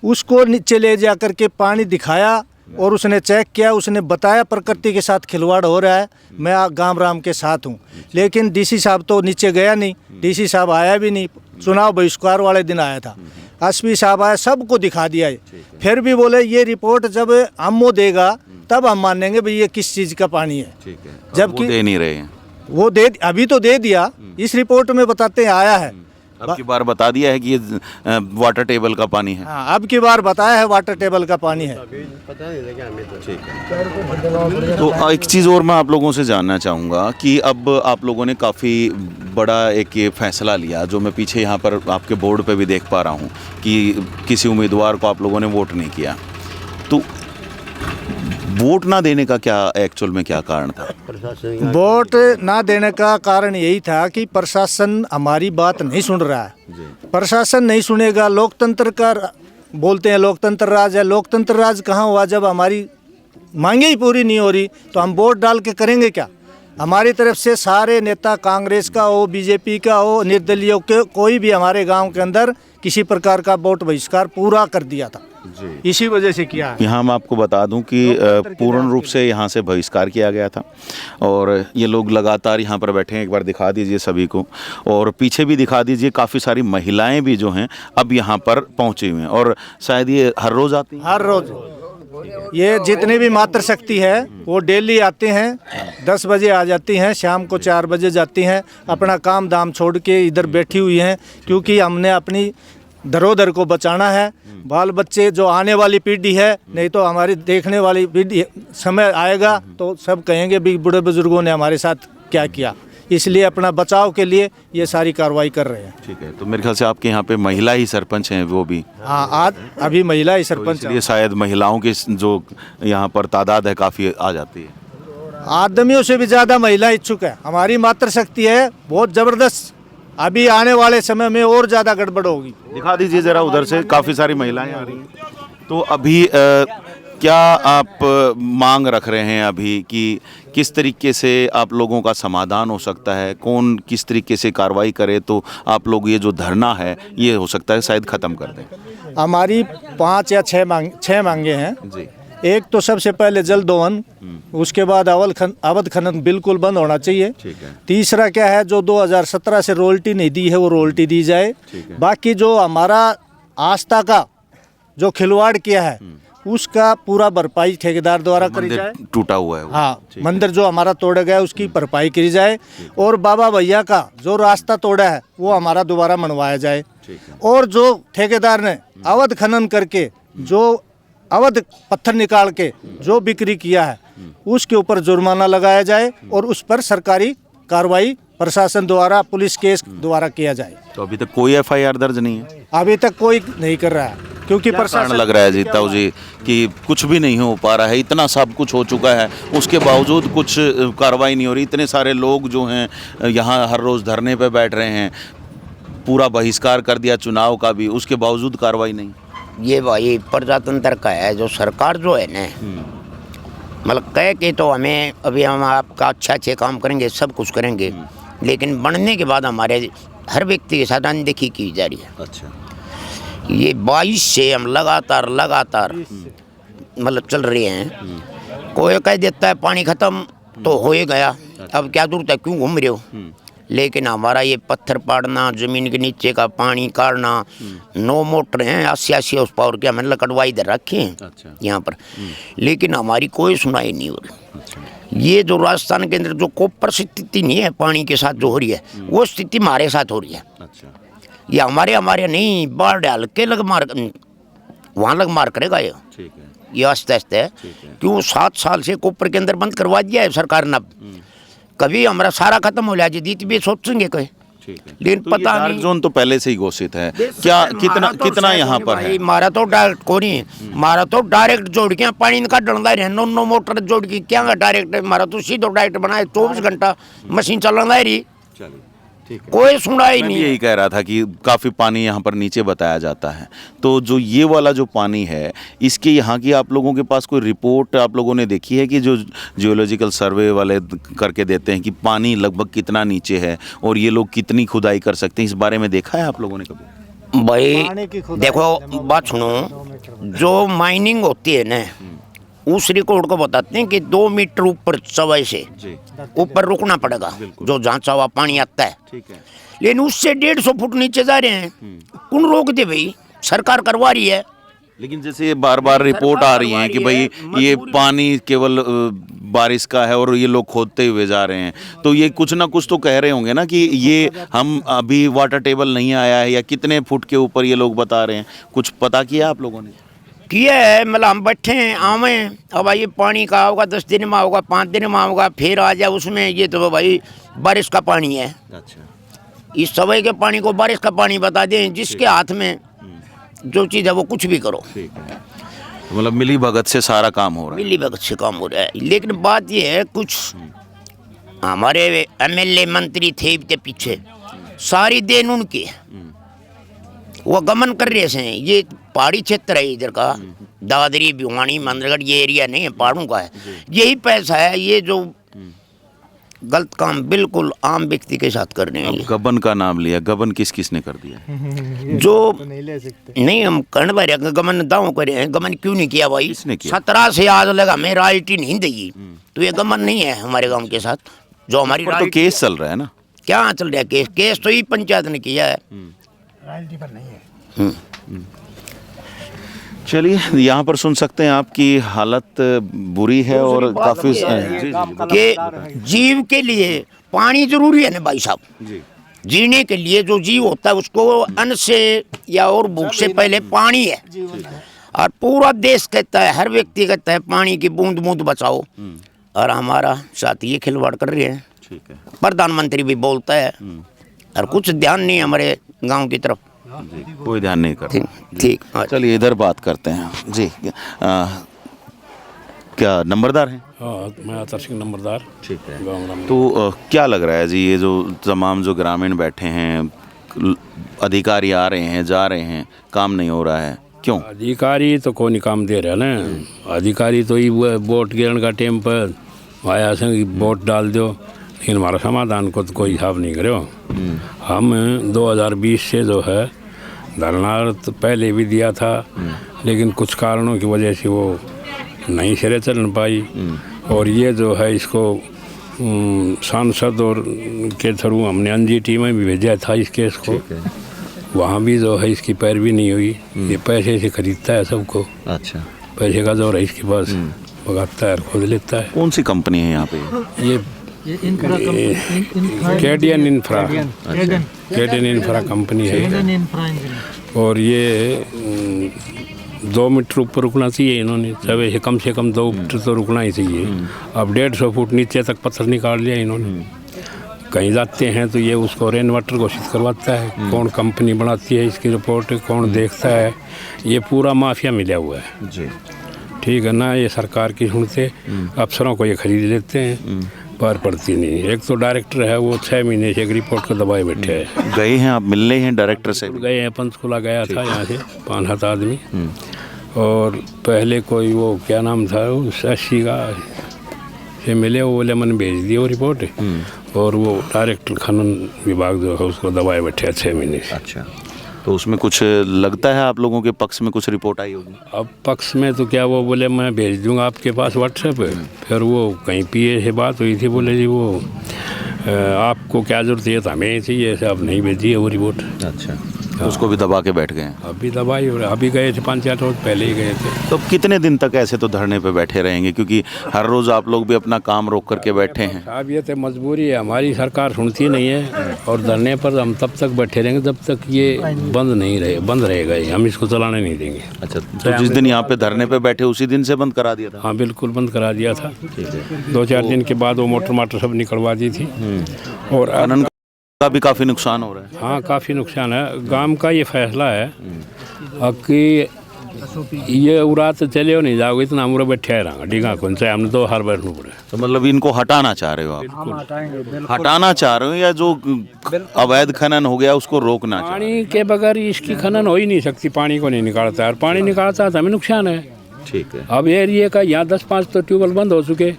उसको नीचे ले जा करके पानी दिखाया और उसने चेक किया, उसने बताया प्रकृति के साथ खिलवाड़ हो रहा है, मैं गाम राम के साथ हूँ। लेकिन डीसी साहब तो नीचे गया नहीं, डीसी साहब आया भी नहीं, चुनाव बहिष्कार वाले दिन आया था। एसपी साहब आया, सबको दिखा दिया है। फिर भी बोले ये रिपोर्ट जब अम्मो देगा तब हम मानेंगे भाई ये किस चीज़ का पानी है। ठीक है। जबकि वो दे नहीं रहे हैं। वो दे, अभी तो दे दिया, इस रिपोर्ट में बताते हैं आया है। अब की बार बता दिया है कि ये वाटर टेबल का पानी है। हाँ, अब की बार बताया है वाटर टेबल का पानी है। तो एक चीज़ और मैं आप लोगों से जानना चाहूँगा कि अब आप लोगों ने काफ़ी बड़ा एक ये फैसला लिया, जो मैं पीछे यहाँ पर आपके बोर्ड पे भी देख पा रहा हूँ कि किसी उम्मीदवार को आप लोगों ने वोट नहीं किया। तो वोट ना देने का क्या एक्चुअल में क्या कारण था? वोट ना देने का कारण यही था कि प्रशासन हमारी बात नहीं सुन रहा है। प्रशासन नहीं सुनेगा, लोकतंत्र का बोलते हैं लोकतंत्र राज है, लोकतंत्र राज कहाँ हुआ जब हमारी मांगे ही पूरी नहीं हो रही, तो हम वोट डाल के करेंगे क्या? हमारी तरफ से सारे नेता, कांग्रेस का हो, बीजेपी का हो, निर्दलीय के, कोई भी हमारे गांव के अंदर किसी प्रकार का वोट बहिष्कार पूरा कर दिया था, इसी वजह से किया है। यहाँ मैं आपको बता दूं कि पूर्ण रूप से यहाँ से बहिष्कार किया गया था और ये लोग लगातार यहाँ पर बैठे हैं। एक बार दिखा दीजिए सभी को, और पीछे भी दिखा दीजिए, काफ़ी सारी महिलाएं भी जो हैं अब यहाँ पर पहुँची हुई हैं और शायद ये हर रोज़ आती हैं। हर रोज ये जितनी भी मातृशक्ति है वो डेली आते हैं, 10 बजे आ जाती हैं, शाम को 4 बजे जाती हैं, अपना काम धाम छोड़ के इधर बैठी हुई हैं, क्योंकि हमने अपनी धरोहर को बचाना है। बाल बच्चे जो आने वाली पीढ़ी है, नहीं तो हमारी देखने वाली पीढ़ी समय आएगा तो सब कहेंगे भी बूढ़े बुजुर्गों ने हमारे साथ क्या किया, इसलिए अपना बचाव के लिए ये सारी कार्रवाई कर रहे हैं। ठीक है। तो मेरे ख्याल से आपके यहाँ पे महिला ही सरपंच हैं वो भी? हाँ, आज अभी महिला ही तो सरपंच इसलिए शायद महिलाओं की जो यहाँ पर तादाद है काफ़ी आ जाती है। आदमियों से भी ज़्यादा महिला इच्छुक है। हमारी मातृशक्ति है बहुत ज़बरदस्त, अभी आने वाले समय में और ज़्यादा गड़बड़ होगी। दिखा दीजिए ज़रा, उधर से काफ़ी सारी महिलाएं आ रही हैं। तो अभी क्या आप मांग रख रहे हैं अभी कि किस तरीके से आप लोगों का समाधान हो सकता है, कौन किस तरीके से कार्रवाई करे तो आप लोग ये जो धरना है ये हो सकता है शायद ख़त्म कर दें? हमारी 5 या 6 मांगे हैं। जी। एक तो सबसे पहले जल दोहन, उसके बाद अवैध खनन बिल्कुल बंद होना चाहिए। तीसरा क्या है, जो 2017 से रॉयल्टी नहीं दी है वो रॉयल्टी दी जाए। बाकी जो हमारा आस्था का जो खिलवाड़ किया है उसका पूरा भरपाई ठेकेदार द्वारा करी जाए। टूटा हुआ है वो। हाँ, मंदिर जो हमारा तोड़ा गया उसकी भरपाई करी जाए, और बाबा भैया का जो रास्ता तोड़ा है वो हमारा दोबारा मनवाया जाए। और जो ठेकेदार ने अवैध खनन करके जो अवैध पत्थर निकाल के जो बिक्री किया है उसके ऊपर जुर्माना लगाया जाए, और उस पर सरकारी कार्रवाई प्रशासन द्वारा, पुलिस केस द्वारा किया जाए। तो अभी तक कोई एफआईआर दर्ज नहीं है? अभी तक कोई नहीं कर रहा है, क्योंकि प्रशासन लग रहा है जी ताऊ जी कि कुछ भी नहीं हो पा रहा है, इतना सब कुछ हो चुका है, उसके बावजूद कुछ कार्रवाई नहीं हो रही। इतने सारे लोग जो हैं यहाँ हर रोज़ धरने पे बैठ रहे हैं, पूरा बहिष्कार कर दिया चुनाव का भी, उसके बावजूद कार्रवाई नहीं। ये भाई प्रजातंत्र का है, जो सरकार जो है ना, मतलब कह के तो हमें अभी हम आपका अच्छे काम करेंगे, सब कुछ करेंगे, लेकिन बनने के बाद हमारे हर व्यक्ति के साथ अनदेखी की जा रही है। अच्छा, ये 22 से हम लगातार मतलब चल रहे हैं। कोई कह देता है पानी खत्म तो हो ही गया, अब क्या जरूरत है, क्यों घूम रहे हो। लेकिन हमारा ये पत्थर पाड़ना, जमीन के नीचे का पानी काटना, 9 मोटर हैं 80 हाउस पावर के, हमने कटवाई इधर रखे हैं यहाँ पर, लेकिन हमारी कोई सुनाई नहीं हो रही। ये जो राजस्थान के अंदर जो कोपर स्थिति नहीं है पानी के साथ जो हो रही है, वो स्थिति हमारे साथ हो रही है। ये हमारे नहीं, बाढ़ डाल के वहाँ लग मार करेगा ये आस्ते आस्ते, क्यों 7 साल से कोपर के अंदर बंद करवा दिया है सरकार ने। कभी हमारा सारा खत्म हो जाए जीत भी सोचेंगे कोई, लेकिन तो पता नहीं। जोन तो पहले से ही घोषित है क्या, कितना यहाँ पर है? मारा तो डायरेक्ट को नहीं, मारा तो डायरेक्ट जोड़ के पानी का डलदा रहे, 9 मोटर जोड़ के क्या डायरेक्ट मारा तो सीधो डायरेक्ट बनाए, 24 घंटा मशीन चल रही, कोई सुनाई नहीं। यही कह रहा था कि काफ़ी पानी यहाँ पर नीचे बताया जाता है, तो जो ये वाला जो पानी है, इसके यहाँ की आप लोगों के पास कोई रिपोर्ट आप लोगों ने देखी है कि जो जियोलॉजिकल सर्वे वाले करके देते हैं कि पानी लगभग कितना नीचे है और ये लोग कितनी खुदाई कर सकते हैं, इस बारे में देखा है आप लोगों ने कभी? भाई देखो बात सुनो, जो माइनिंग होती है ना, उस रिकॉर्ड को बताते हैं कि 2 मीटर ऊपर चवाई से ऊपर रुकना पड़ेगा, जो जहाँ चवा पानी आता है। लेकिन उससे 150 फुट नीचे जा रहे हैं, कौन रोक दे भाई, सरकार करवा रही है। लेकिन जैसे ये बार बार रिपोर्ट आ रही है कि भाई ये पानी केवल बारिश का है और ये लोग खोदते हुए जा रहे हैं, तो ये कुछ ना कुछ तो कह रहे होंगे ना कि ये हम अभी वाटर टेबल नहीं आया है, या कितने फुट के ऊपर ये लोग बता रहे हैं, कुछ पता किया आप लोगों ने? किया है, मतलब हम बैठे हैं आवे, अब ये पानी का होगा 10 दिन में होगा, 5 दिन में होगा, फिर आ जाए उसमें, ये तो भाई बारिश का पानी है। अच्छा, इस सवाई के पानी को बारिश का पानी बता दें, जिसके हाथ में जो चीज़ है वो कुछ भी करो। मतलब मिली भगत से सारा काम हो रहा है? मिली भगत से काम हो रहा है, लेकिन बात ये है, कुछ हमारे MLA मंत्री थे पीछे, सारी देन उनकी, वो गमन कर रहे हैं। ये पहाड़ी क्षेत्र है इधर का, दादरी, भिवानी, मंदरगढ़, ये एरिया नहीं है, पहाड़ों का है, यही पैसा है। ये जो गलत काम बिल्कुल आम व्यक्ति के साथ कर रहे हैं। गबन का नाम लिया, गबन किस किस ने कर दिया? जो नहीं हम कर्ण भर गमन दाव करे हैं, गमन क्यों नहीं किया भाई? 17 से आज लगा हमें रॉयल्टी नहीं दी, तो ये गमन नहीं है हमारे गांव के साथ। जो हमारी तो केस चल रहा है ना? क्या चल रहा है केस तो ही पंचायत ने किया है, रॉयल्टी पर नहीं है। चलिए, यहाँ पर सुन सकते हैं आपकी हालत बुरी है और काफ़ी कि जीव के लिए पानी जरूरी है ना भाई साहब। जीने के लिए जो जीव होता है उसको अन्न से या और भूख से पहले पानी है, और पूरा देश कहता है, हर व्यक्ति कहता है पानी की बूंद बूंद बचाओ, और हमारा साथ ये खिलवाड़ कर रहे हैं। प्रधानमंत्री भी बोलता है, और कुछ ध्यान नहीं हमारे गांव की तरफ, कोई ध्यान नहीं करता। ठीक, चलिए इधर बात करते हैं जी। क्या नंबरदार हैं? हाँ, मैं अतर सिंह नंबरदार। ठीक है। तो क्या लग रहा है जी, ये जो तमाम जो ग्रामीण बैठे हैं, अधिकारी आ रहे हैं जा रहे हैं, काम नहीं हो रहा है, क्यों? अधिकारी तो कोई नहीं काम दे रहा ना। अधिकारी तो ये वोट गिरने का टाइम पर आया से वोट डाल दो, लेकिन हमारा समाधान को तो कोई हिसाब नहीं करो। हम 2020 से जो है धरना तो पहले भी दिया था, लेकिन कुछ कारणों की वजह से वो नहीं सिरे चल पाई। और ये जो है इसको सांसद और के थ्रू हमने एनजीटी में भी भेजा था इस केस को, वहाँ भी जो है इसकी पैरवी नहीं हुई। ये पैसे से खरीदता है सबको, अच्छा, पैसे का जोर है इसके पास, भगाता है और खुद लेता है। कौन सी कंपनी है यहाँ पे? ये कैडियन इंफ्रा, कैडियन इंफ्रा कंपनी है। और ये 2 मीटर ऊपर रुकना चाहिए इन्होंने, सवे कम से कम 2 मीटर तो रुकना ही चाहिए। अब 150 फुट नीचे तक पत्थर निकाल लिया इन्होंने। कहीं जाते हैं तो ये उसको रेन वाटर घोषित करवाता है, कौन कंपनी बनाती है इसकी रिपोर्ट, कौन देखता है, ये पूरा माफिया मिला हुआ है जी। ठीक है ना। ये सरकार की सुनते, अफसरों को ये खरीद लेते हैं, पर पड़ती नहीं। एक तो डायरेक्टर है वो 6 महीने से एक रिपोर्ट को दबाए बैठे है। गए हैं आप, मिलने हैं डायरेक्टर से? गए हैं, पंचकुला गया था यहाँ से 5-7 आदमी। और पहले कोई वो क्या नाम था उस 80 का से मिले, वो बोले मैंने भेज दी वो रिपोर्ट। और वो डायरेक्टर खनन विभाग जो है उसको दबाए बैठे हैं 6 महीने से। अच्छा, तो उसमें कुछ लगता है आप लोगों के पक्ष में कुछ रिपोर्ट आई होगी? अब पक्ष में तो क्या, वो बोले मैं भेज दूंगा आपके पास व्हाट्सएप पे। फिर वो कहीं पीए से बात हुई थी, बोले जी वो आपको क्या जरूरत है, तो हमें चाहिए, ऐसे अब नहीं भेजी है वो रिपोर्ट। अच्छा, तो उसको भी दबा के बैठ गए हैं। अभी दबाई, और अभी गए थे 5-4 रोज पहले ही गए थे। तो अब कितने दिन तक ऐसे तो धरने पे बैठे रहेंगे, क्योंकि हर रोज आप लोग भी अपना काम रोक करके बैठे हैं? साहब ये तो मजबूरी है, हमारी सरकार सुनती नहीं है। और धरने पर हम तब तक बैठे रहेंगे जब तक ये बंद रहेगा ये, हम इसको चलाने नहीं देंगे। अच्छा, तो जिस दिन यहाँ पे धरने पे बैठे उसी दिन से बंद करा दिया था? हाँ बिल्कुल बंद करा दिया था। 2-4 दिन के बाद वो मोटर सब निकलवा दी थी। और खनन का भी काफी नुकसान हो रहा है। हाँ काफ़ी नुकसान है। गांव का ये फैसला है कि ये उड़ा तो चले हो नहीं जाओगे, इतना हमरे बैठे रहा डिगा कौन से, हमने तो हर बैठना पड़े। तो मतलब इनको हटाना चाह रहे हो आप? हटाना चाह रहे हो या जो अवैध खनन हो गया उसको रोकना चाह रहे पानी के बगैर इसकी खनन हो ही नहीं सकती, पानी को नहीं निकालता है, और पानी निकालता है तो हमें नुकसान है। हो? ठीक है। अब एरिया का यहाँ 10-5 तो ट्यूबवेल बंद हो चुके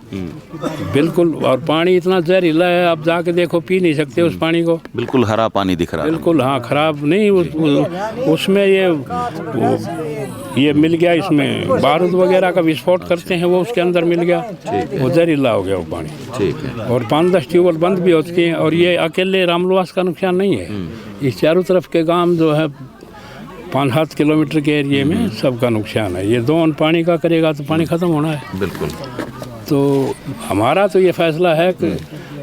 बिल्कुल, और पानी इतना जहरीला है, आप जाके देखो, पी नहीं सकते उस पानी को। बिल्कुल हरा पानी दिख रहा है। बिल्कुल हाँ, खराब नहीं। उसमें ये मिल गया, इसमें बारूद वगैरह का विस्फोट करते हैं वो उसके अंदर मिल गया, वो जहरीला हो गया वो पानी। ठीक है। और 5-10 ट्यूबवेल बंद भी हो चुके हैं। और ये अकेले रामलुआस का नुकसान नहीं है, इस चारों तरफ के गांव जो है 5-7 किलोमीटर के एरिए में सबका नुकसान है। ये दोन पानी का करेगा तो पानी ख़त्म होना है। बिल्कुल। तो हमारा तो ये फैसला है कि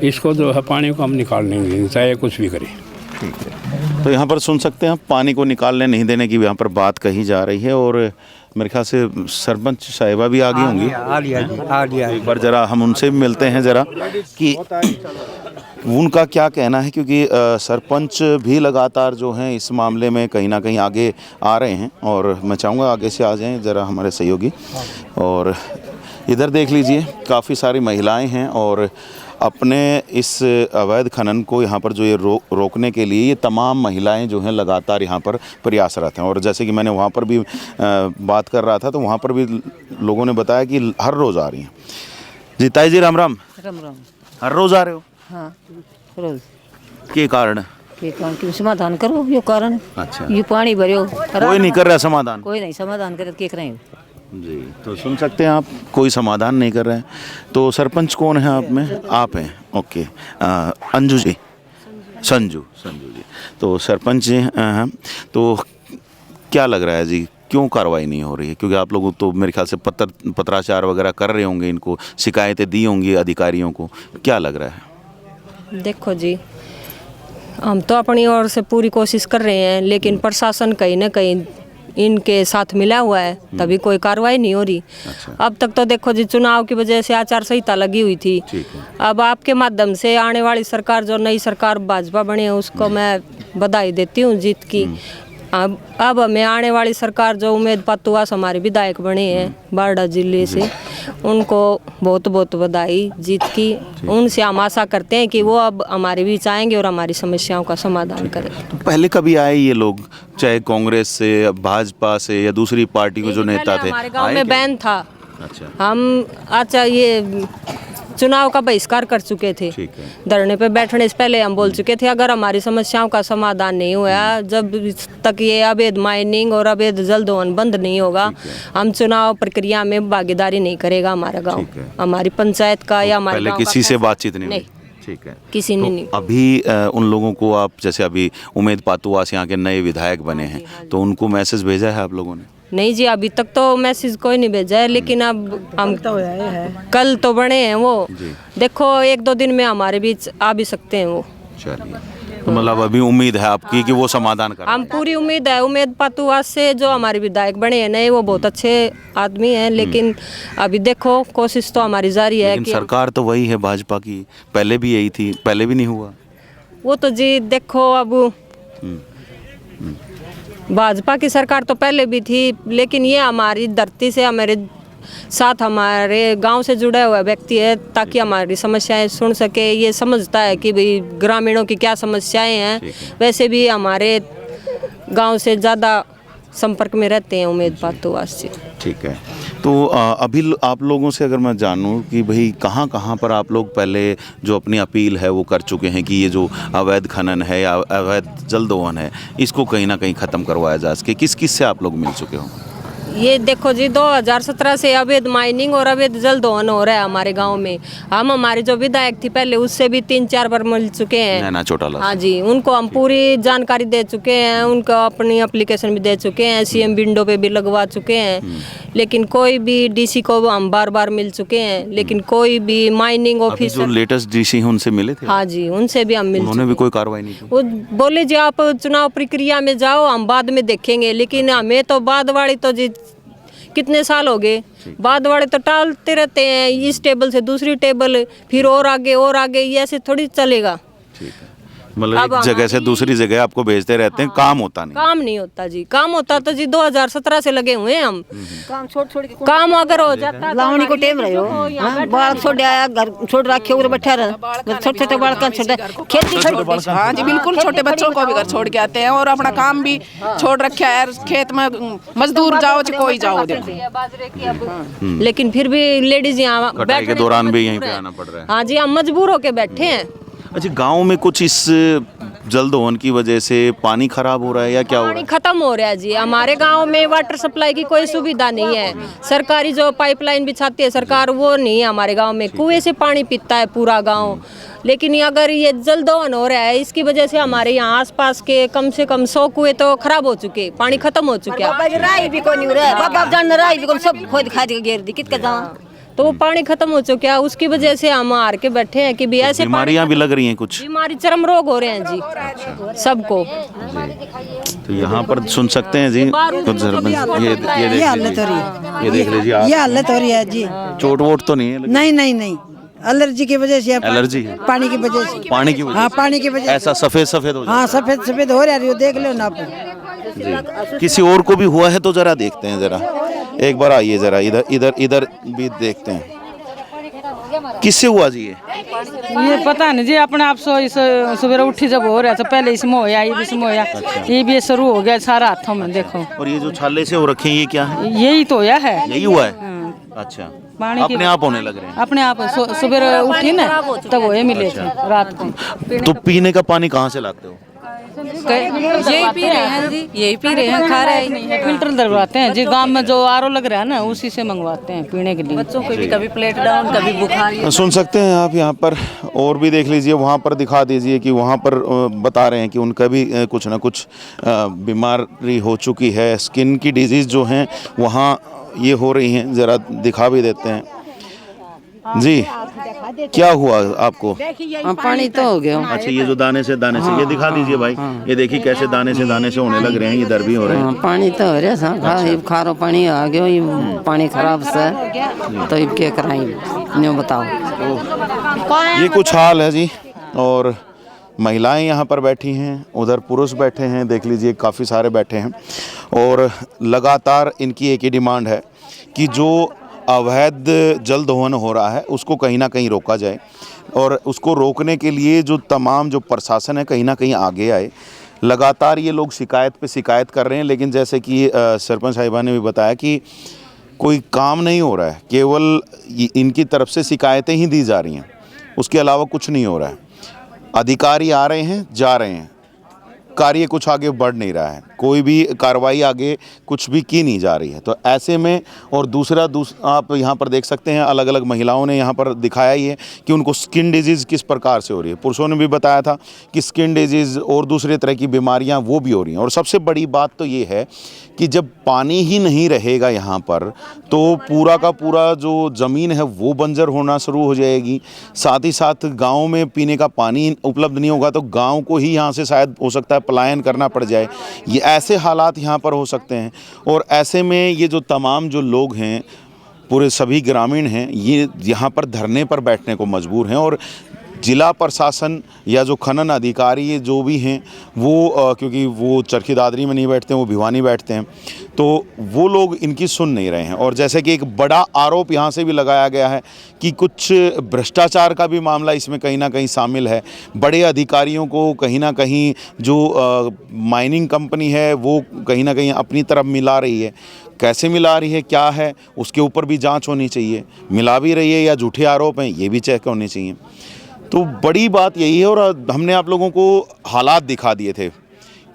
इसको जो है पानी को हम निकालने नहीं देंगे, चाहे कुछ भी करें। ठीक है। तो यहाँ पर सुन सकते हैं, पानी को निकालने नहीं देने की यहाँ पर बात कही जा रही है। और मेरे ख्याल से सरपंच साहिबा भी आगे होंगी, एक बार ज़रा हम उनसे भी मिलते हैं ज़रा कि उनका क्या कहना है, क्योंकि सरपंच भी लगातार जो हैं इस मामले में कहीं ना कहीं आगे आ रहे हैं। और मैं चाहूँगा आगे से आ जाएं ज़रा हमारे सहयोगी। और इधर देख लीजिए, काफ़ी सारी महिलाएं हैं और अपने इस अवैध खनन को यहाँ पर जो ये रोकने के लिए ये तमाम महिलाएं जो हैं लगातार यहाँ पर प्रयासरत हैं। और जैसे कि मैंने वहाँ पर भी बात कर रहा था, तो वहाँ पर भी लोगों ने बताया कि हर रोज़ आ रही हैं। जी ताई जी, राम राम। राम राम। हर रोज़ आ रहे हो? हाँ रोज के कारण? के कारण क्यों समाधान करो, यो कारण। अच्छा, ये पानी भरो, कोई नहीं कर रहा समाधान? कोई नहीं समाधान करे, क्या करें। जी, तो सुन सकते हैं आप, कोई समाधान नहीं कर रहे हैं। तो सरपंच कौन है आप में? आप हैं, ओके। अंजू जी, संजू जी। तो सरपंच जी हैं। तो क्या लग रहा है जी, क्यों कार्रवाई नहीं हो रही है? क्योंकि आप लोग तो मेरे ख्याल से पत्राचार वगैरह कर रहे होंगे, इनको शिकायतें दी होंगी अधिकारियों को, क्या लग रहा है? देखो जी, हम तो अपनी ओर से पूरी कोशिश कर रहे हैं, लेकिन प्रशासन कहीं ना कहीं इनके साथ मिला हुआ है, तभी कोई कार्रवाई नहीं हो रही। अच्छा। अब तक तो देखो जी, चुनाव की वजह से आचार संहिता लगी हुई थी। अब आपके माध्यम से आने वाली सरकार, जो नई सरकार भाजपा बनी है, उसको मैं बधाई देती हूँ जीत की। अब हमें आने वाली सरकार, जो उम्मीद पातुआस हमारे विधायक बने हैं बारडा जिले से, उनको बहुत बहुत बधाई जीत की। उनसे हम आशा करते हैं कि वो अब हमारे बीच आएंगे और हमारी समस्याओं का समाधान करें। तो पहले कभी आए ये लोग, चाहे कांग्रेस से, भाजपा से या दूसरी पार्टी के जो नेता थे? हमारे गांव में बैन था। अच्छा। हम अच्छा ये चुनाव का बहिष्कार कर चुके थे। ठीक है। धरने पे बैठने से पहले हम बोल चुके थे अगर हमारी समस्याओं का समाधान नहीं हुआ, जब तक ये अवैध माइनिंग और अवैध जल दोहन बंद नहीं होगा, हम चुनाव प्रक्रिया में भागीदारी नहीं करेगा हमारा गाँव, हमारी पंचायत का या हमारे पहले गाँव का किसी से फैसला। बातचीत नहीं हुई? नहीं, ठीक है। किसी ने नहीं। अभी उन लोगों को आप, जैसे अभी उमेद पातुआस यहाँ के नए विधायक बने हैं, तो उनको मैसेज भेजा है आप लोगों ने? नहीं जी, अभी तक तो मैसेज कोई नहीं भेजा है, लेकिन अब हम कल तो बने हैं वो, देखो 1-2 दिन में हमारे बीच आ भी सकते हैं वो। चलिए, तो मतलब अभी उम्मीद है आपकी कि वो समाधान कर? हम पूरी उम्मीद है उमेद पातुआस से, जो हमारे विधायक बने हैं नए, वो बहुत अच्छे आदमी हैं, लेकिन अभी देखो कोशिश तो हमारी जारी है। लेकिन कि सरकार तो वही है भाजपा की, पहले भी यही थी, पहले भी नहीं हुआ। वो तो जी देखो अब भाजपा की सरकार तो पहले भी थी, लेकिन ये हमारी धरती से, हमारे साथ, हमारे गांव से जुड़ा हुआ व्यक्ति है, ताकि हमारी समस्याएं सुन सके। ये समझता है कि भाई ग्रामीणों की क्या समस्याएं हैं। वैसे भी हमारे गांव से ज़्यादा संपर्क में रहते हैं उमेद पातुआस से। ठीक है। तो अभी आप लोगों से अगर मैं जानूं कि भाई कहाँ कहाँ पर आप लोग पहले जो अपनी अपील है वो कर चुके हैं कि ये जो अवैध खनन है या अवैध जल दोहन है, इसको कहीं ना कहीं ख़त्म करवाया जा सके, किस किस से आप लोग मिल चुके हो? ये देखो जी 2017 से अवैध माइनिंग और अवैध जल दोहन हो रहा है हमारे गांव में। हम हमारे जो विधायक थी पहले, उससे भी 3-4 बार मिल चुके हैं। नैना चौटाला। हाँ जी, उनको हम पूरी जानकारी दे चुके हैं, उनको अपनी एप्लीकेशन भी दे चुके हैं, सीएम विंडो पे भी लगवा चुके हैं, लेकिन कोई भी डीसी को हम बार मिल चुके हैं, लेकिन कोई भी माइनिंग अभी ऑफिसर। जो लेटेस्ट डीसी हैं उनसे मिले थे? हाँ जी, उनसे भी हम मिल उन्होंने भी कोई कार्रवाई नहीं की? वो बोले जी आप चुनाव प्रक्रिया में जाओ, हम बाद में देखेंगे, लेकिन हमें तो बाद वाली तो जी कितने साल हो गए, बाद वाले तो टालते रहते हैं, इस टेबल से दूसरी टेबल, फिर और आगे, ये ऐसे थोड़ी चलेगा। ठीक है, मतलब एक जगह से दूसरी जगह आपको भेजते रहते हैं, काम होता नहीं? काम नहीं होता जी, काम होता तो जी 2017 से लगे हुए हैं हम। काम छोड़ के काम अगर हो जाता, लावणी को टेम रहे हो, बाल छोड़ आया, घर छोड़ रखे उधर बैठा रहा, छोटे बालक छोटे खेती छोड़। हाँ जी, बिल्कुल, छोटे बच्चों को भी घर छोड़ के आते हैं और अपना काम भी छोड़ रखा है। खेत में मजदूर जाओ चाहे कोई जाओ, देखो। लेकिन फिर भी लेडीज यहाँ कटाई के दौरान भी यहीं पे आना पड़ रहा है। हाँ जी, हम मजबूर होके बैठे हैं। अच्छा, गांव में कुछ इस जल दोहन की वजह से पानी खराब हो रहा है या क्या हो रहा पानी है? खत्म हो रहा है जी। हमारे गांव में वाटर सप्लाई की कोई सुविधा नहीं है। सरकारी जो पाइपलाइन बिछाती है सरकार, वो नहीं है हमारे गांव में। कुएं से पानी पीता है पूरा गांव। लेकिन अगर ये जल दोहन हो रहा है, इसकी वजह से हमारे यहाँ आसपास के कम से कम 100 कुएं तो खराब हो चुके, पानी खत्म हो चुके हैं। राई भी कोई नहीं रहा, बाबा जान राई भी कोई, सब खोद खा के घेर दी, कित का जाऊं। तो वो पानी खत्म हो चुका है, उसकी वजह से हम हार के बैठे हैं कि भी ऐसे बीमारियां भी लग रही हैं कुछ? बीमारी, चरम रोग हो रहे हैं जी सबको। तो यहाँ पर सुन सकते हैं जी कुछ सरपंच, ये हालत हो रही है, ये देख लीजिए आप। ये हालत हो रही है जी। चोट वोट तो नहीं है? नहीं, एलर्जी की वजह से। एलर्जी है? पानी की वजह से। पानी की वजह? हाँ, पानी की वजह। ऐसा सफेद हो हाँ, सफेद हो रहा है, देख लो ना आप। किसी और को भी हुआ है तो जरा देखते हैं, जरा एक बार आइए, जरा इधर भी देखते हैं। किससे हुआ जी ये पता नहीं जी, अपने आप सवेरे उठी जब हो रहा था, पहले इसमें होया, ये भी इसमें होया, ये भी शुरू हो गया सारा हाथों में, देखो। और ये जो छाले से हो रखे हैं, ये क्या है? यही तो होया है। यही हुआ है? अच्छा, अपने आप होने लग रहे हैं? अपने आप सुबह उठी ना तब वो मिले थे रात को। तो पीने का पानी कहाँ से लाते हो? यही पी रहे हैं जी, यही पी रहे हैं, खा रहे हैं। फिल्टर डलवाते हैं जी, गांव में जो आरओ लग रहा है ना, उसी से मंगवाते हैं पीने के लिए। बच्चों को भी कभी प्लेट डाउन, कभी बुखार। सुन सकते हैं आप यहाँ पर, और भी देख लीजिए, वहाँ पर दिखा दीजिए कि वहाँ पर बता रहे हैं कि उनका भी कुछ ना कुछ बीमारी हो चुकी है, स्किन की डिजीज़ जो हैं वहाँ ये हो रही हैं। ज़रा दिखा भी देते हैं जी, क्या हुआ आपको? पानी तो हो गया। अच्छा, ये जो दाने से ये दिखा दीजिए भाई, ये देखिए कैसे दाने से होने लग रहे हैं, इधर भी हो रहे हैं। पानी तो हो रहा है, खारो पानी आ गया, ये पानी खराब से, तो ये क्या कराएं, न्यू बताओ। ये कुछ हाल है जी। और महिलाएं यहाँ पर बैठी हैं, उधर पुरुष बैठे हैं, देख लीजिए काफ़ी सारे बैठे हैं। और लगातार इनकी एक ही डिमांड है कि जो अवैध जल दोहन हो रहा है उसको कहीं ना कहीं रोका जाए, और उसको रोकने के लिए जो तमाम जो प्रशासन है कहीं ना कहीं आगे आए। लगातार ये लोग शिकायत पे शिकायत कर रहे हैं, लेकिन जैसे कि सरपंच साहिबा ने भी बताया कि कोई काम नहीं हो रहा है, केवल इनकी तरफ से शिकायतें ही दी जा रही हैं, उसके अलावा कुछ नहीं हो रहा है। अधिकारी आ रहे हैं, जा रहे हैं, कार्य कुछ आगे बढ़ नहीं रहा है, कोई भी कार्रवाई आगे कुछ भी की नहीं जा रही है। तो ऐसे में और दूसरा आप यहाँ पर देख सकते हैं, अलग अलग महिलाओं ने यहाँ पर दिखाया ही है कि उनको स्किन डिजीज़ किस प्रकार से हो रही है। पुरुषों ने भी बताया था कि स्किन डिजीज़ और दूसरे तरह की बीमारियाँ वो भी हो रही हैं। और सबसे बड़ी बात तो ये है कि जब पानी ही नहीं रहेगा यहाँ पर तो पूरा का पूरा जो ज़मीन है वो बंजर होना शुरू हो जाएगी। साथ ही साथ गाँव में पीने का पानी उपलब्ध नहीं होगा तो गाँव को ही यहाँ से शायद हो सकता है पलायन करना पड़ जाए। ये ऐसे हालात यहाँ पर हो सकते हैं। और ऐसे में ये जो तमाम जो लोग हैं, पूरे सभी ग्रामीण हैं, ये यहाँ पर धरने पर बैठने को मजबूर हैं। और जिला प्रशासन या जो खनन अधिकारी जो भी हैं वो क्योंकि वो चरखी दादरी में नहीं बैठते हैं, वो भिवानी बैठते हैं, तो वो लोग इनकी सुन नहीं रहे हैं। और जैसे कि एक बड़ा आरोप यहाँ से भी लगाया गया है कि कुछ भ्रष्टाचार का भी मामला इसमें कहीं ना कहीं शामिल है। बड़े अधिकारियों को कहीं ना कहीं जो माइनिंग कंपनी है वो कहीं ना कहीं अपनी तरफ मिला रही है। कैसे मिला रही है, क्या है, उसके ऊपर भी जांच होनी चाहिए। मिला भी रही है या झूठे आरोप हैं, ये भी चेक होने चाहिए। तो बड़ी बात यही है। और हमने आप लोगों को हालात दिखा दिए थे,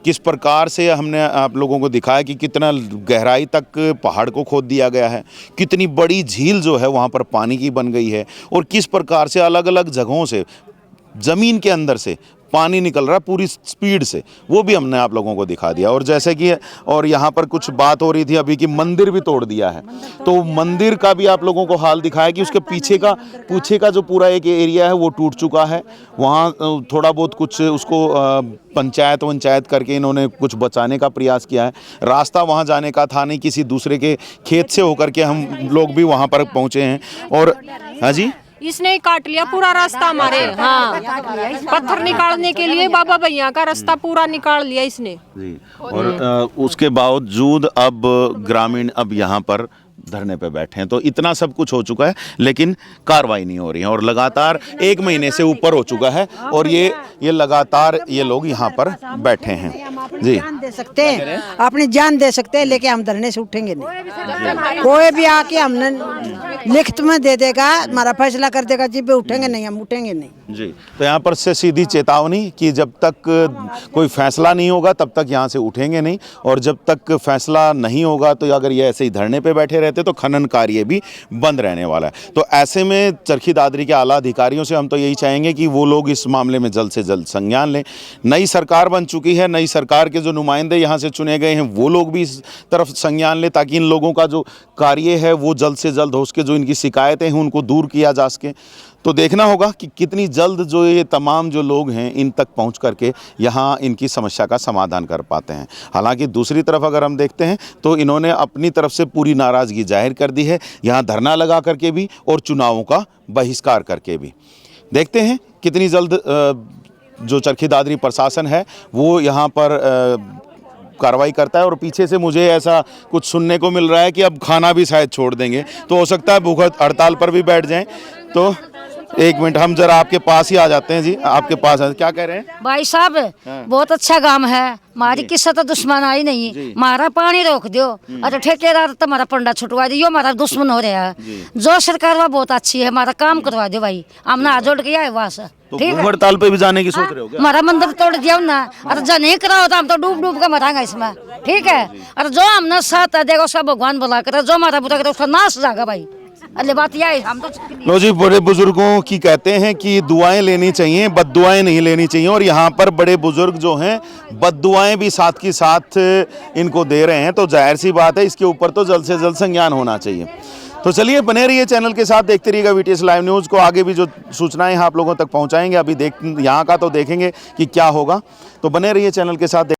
किस प्रकार से हमने आप लोगों को दिखाया कि कितना गहराई तक पहाड़ को खोद दिया गया है, कितनी बड़ी झील जो है वहाँ पर पानी की बन गई है, और किस प्रकार से अलग अलग जगहों से ज़मीन के अंदर से पानी निकल रहा है पूरी स्पीड से, वो भी हमने आप लोगों को दिखा दिया। और जैसे कि और यहाँ पर कुछ बात हो रही थी अभी कि मंदिर भी तोड़ दिया है, तो मंदिर का भी आप लोगों को हाल दिखाया कि उसके पीछे का जो पूरा एक एरिया है वो टूट चुका है। वहाँ थोड़ा बहुत कुछ उसको पंचायत करके इन्होंने कुछ बचाने का प्रयास किया है। रास्ता वहाँ जाने का था नहीं, किसी दूसरे के खेत से होकर के हम लोग भी वहाँ पर पहुँचे हैं। और हाँ जी, इसने ही काट लिया पूरा रास्ता हमारे। हाँ, पत्थर निकालने के लिए बाबा भैया का रास्ता पूरा निकाल लिया इसने जी। और उसके बावजूद अब ग्रामीण अब यहाँ पर धरने पे बैठे हैं। तो इतना सब कुछ हो चुका है लेकिन कार्रवाई नहीं हो रही है। और लगातार 1 महीने से ऊपर हो चुका है और ये लगातार ये लोग यहाँ पर बैठे हैं जी। जान दे सकते हैं, अपनी जान दे सकते हैं, लेकिन हम धरने से उठेंगे नहीं। कोई भी आके हमने लिखित में दे देगा, हमारा फैसला कर देगा जी, उठेंगे नहीं, हम उठेंगे नहीं जी। तो यहाँ पर से सीधी चेतावनी कि जब तक कोई फैसला नहीं होगा तब तक यहाँ से उठेंगे नहीं, और जब तक फैसला नहीं होगा तो अगर ये ऐसे ही धरने पे बैठे रहते तो खनन कार्य भी बंद रहने वाला है। तो ऐसे में चरखी दादरी के आला अधिकारियों से हम तो यही चाहेंगे कि वो लोग इस मामले में जल्द से जल्द संज्ञान लें। नई सरकार बन चुकी है, नई सरकार के जो नुमाइंदे यहाँ से चुने गए हैं वो लोग भी इस तरफ संज्ञान लें, ताकि इन लोगों का जो कार्य है वो जल्द से जल्द हो सके, जो इनकी शिकायतें हैं उनको दूर किया जा सके। तो देखना होगा कि कितनी जल्द जो ये तमाम जो लोग हैं इन तक पहुंच करके यहाँ इनकी समस्या का समाधान कर पाते हैं। हालांकि दूसरी तरफ अगर हम देखते हैं तो इन्होंने अपनी तरफ से पूरी नाराज़गी जाहिर कर दी है, यहाँ धरना लगा करके भी और चुनावों का बहिष्कार करके भी। देखते हैं कितनी जल्द जो चरखी दादरी प्रशासन है वो यहाँ पर कार्रवाई करता है। और पीछे से मुझे ऐसा कुछ सुनने को मिल रहा है कि अब खाना भी शायद छोड़ देंगे, तो हो सकता है भूख हड़ताल पर भी बैठ जाएं। तो एक मिनट, हम जरा आपके पास ही आ जाते हैं जी, आपके पास क्या कह रहे हैं भाई साहब? बहुत अच्छा काम है, हमारी किस्सा तो दुश्मन आई नहीं, हमारा पानी रोक दो, और ठेकेदार तो हमारा पंडा छुटवा दियो, हमारा दुश्मन हो रहा है। जो सरकार वह बहुत अच्छी है, हमारा काम करवा दो भाई, हमने हाथ जोड़ के आए वहाँ से। तो भूख हड़ताल पे भी जाने की सोच रहे हो क्या? हमारा मंदिर तोड़ दिया ना, और जो नहीं करा होता हम तो डूब डूब के मरांगे इसमें, ठीक है? और जो हमने साथ देगा उसका भगवान बुला कर, जो हमारा बुरा करे उसका नाश जाएगा भाई। अरे बात यह है, हम तो लो जी, बड़े बुजुर्गों की कहते हैं कि दुआएं लेनी चाहिए, बद्दुआएं नहीं लेनी चाहिए। और यहाँ पर बड़े बुजुर्ग जो हैं बद्दुआएं भी साथ की साथ इनको दे रहे हैं, तो जाहिर सी बात है इसके ऊपर तो जल्द से जल्द संज्ञान होना चाहिए। तो चलिए बने रहिए चैनल के साथ, देखते रहिएगा VTS लाइव न्यूज़ को। आगे भी जो सूचनाएं आप लोगों तक पहुँचाएंगे, अभी यहाँ का तो देखेंगे कि क्या होगा, तो बने रहिए चैनल के साथ।